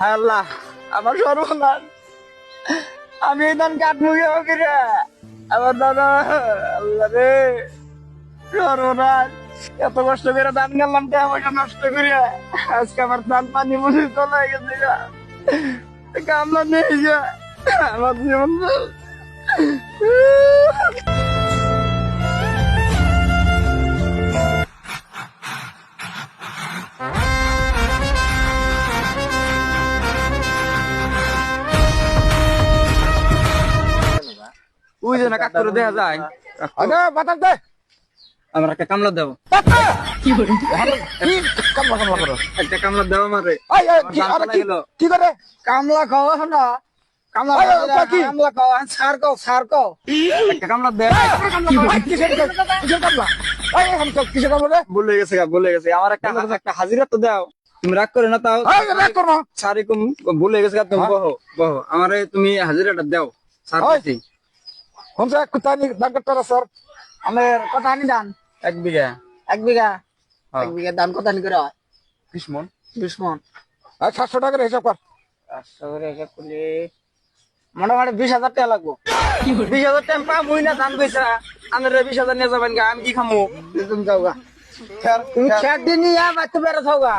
হায় আল্লাহ, আমার সর্বনাশ। আমি এই ধান কাটবো কি রে? আমার দাদা, আল্লাহ রে, সর্বনাশ। এত কষ্ট করে ধান গেলাম, টাকা পয়সা নষ্ট করে আজকে আমার ধান পানি মুছে চলে গেছে গা। কামলা নেই যা আমার জীবন। ওই যে না কাক করে দেখা যায়। আরে বাতাস দে। আমার একটা কামলা দেবো, কি কামলা কামলা করো? একটা কামলা দেবো আমারে। আই আই আমার দান চলে গেল। কি করে? কামলা খাওয়া না, কামলা ওই, ওই, খাওয়া কি? কামলা খাওয়া সার কও একটা কামলা দে। কিসের কামলা? আই এখন তো কিসের কামলা রে? ভুলে গেছে গা, ভুলে গেছে। আমার একটা হাজিরা তো দাও, তুমি রাগ করে না তাও। আই রাগ করো না। সারি কম ভুলে গেছে গা, তুমি বহো বহো, আমারে তুমি হাজিরাটা দাও। সার ওই। দিছি কোনটা কুতানি দান করতে স্যার? আমার কত আনি দান? 1 বিঘা। 1 বিঘা। হ্যাঁ। 1 বিঘা দান কত আনি করে হয়? 20 মণ। 20 মন। আর 700 টাকা করে হিসাব কর। 500 করে হিসাব করলে মোটামুটি 20,000 টাকা লাগবো। 20,000 টাকা পামুই না ধান পয়সা। আমার 20,000 নিয়ে যাবেন গা, আমি কি খামু? তুমি যাও গা। তুমি খেয়ার দিন নিয়ে বাচ্চা বেড়ে থাও গা।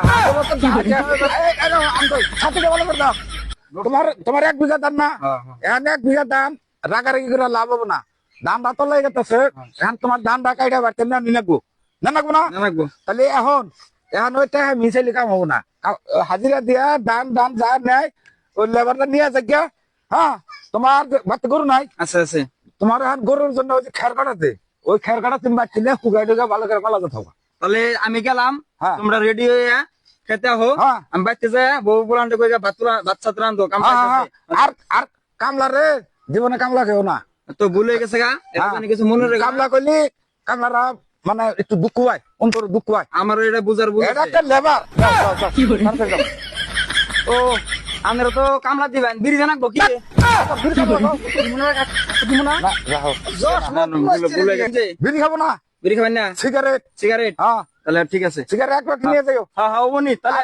আমি তো সাথে বলে করতাম তোমার 1 বিঘা দাম না, হ্যাঁ, হ্যাঁ। এখন 1 বিঘা দাম রাগারাগি করে লাভ হবো না। দাম বাতল হয়ে গেছে, এখন তোমার দাম ডাকাইটা বাড়তে না নিনাকবো না নাকবো না। না লাগবো। তাহলে এখন ওইটা মিশাইলে কাম হবো না। হাজিরা দিয়া দাম দাম যা নেয় ওই লেবারটা নিয়ে যাক। হ্যাঁ, তোমার বাড়তে গরু নাই, আছে আছে। তোমার এখন গরুর জন্য ওই যে খের কাটাতে, ওই খের কাটা তুমি বাড়ছিলে হুগাই টুগা ভালো করে পালা থাকবা। তাহলে আমি গেলাম, হ্যাঁ। তোমরা রেডি হয়ে খেতে হো। হ্যাঁ। আমি বাইতে যাই, বউ বলান্তে কই ভাত সাত রান্ধো, কাম পাইতাছে। আর আর কামলা রে জীবনে কামলা খেও না। তো ভুলে গেছে গা, এটা জানি কিছু মনে রেখে। কামলা করলি কামলারা মানে একটু দুঃখ হয়, অন্তর দুঃখ হয়। আমার এটা বুঝার এটা বুঝেছে। একটা লেবার। ও আমরা তো কামলা দিবেন, বিড়ি জানাকবো কি? ভুলে গেছে। বিড়ি খাবো না, বিড়ি খাবেন না? সিগারেট। সিগারেট? হ্যাঁ, তাহলে ঠিক আছে। সিগারেট একবার কিনে যাও। হ্যাঁ হ্যাঁ, বনি তাহলে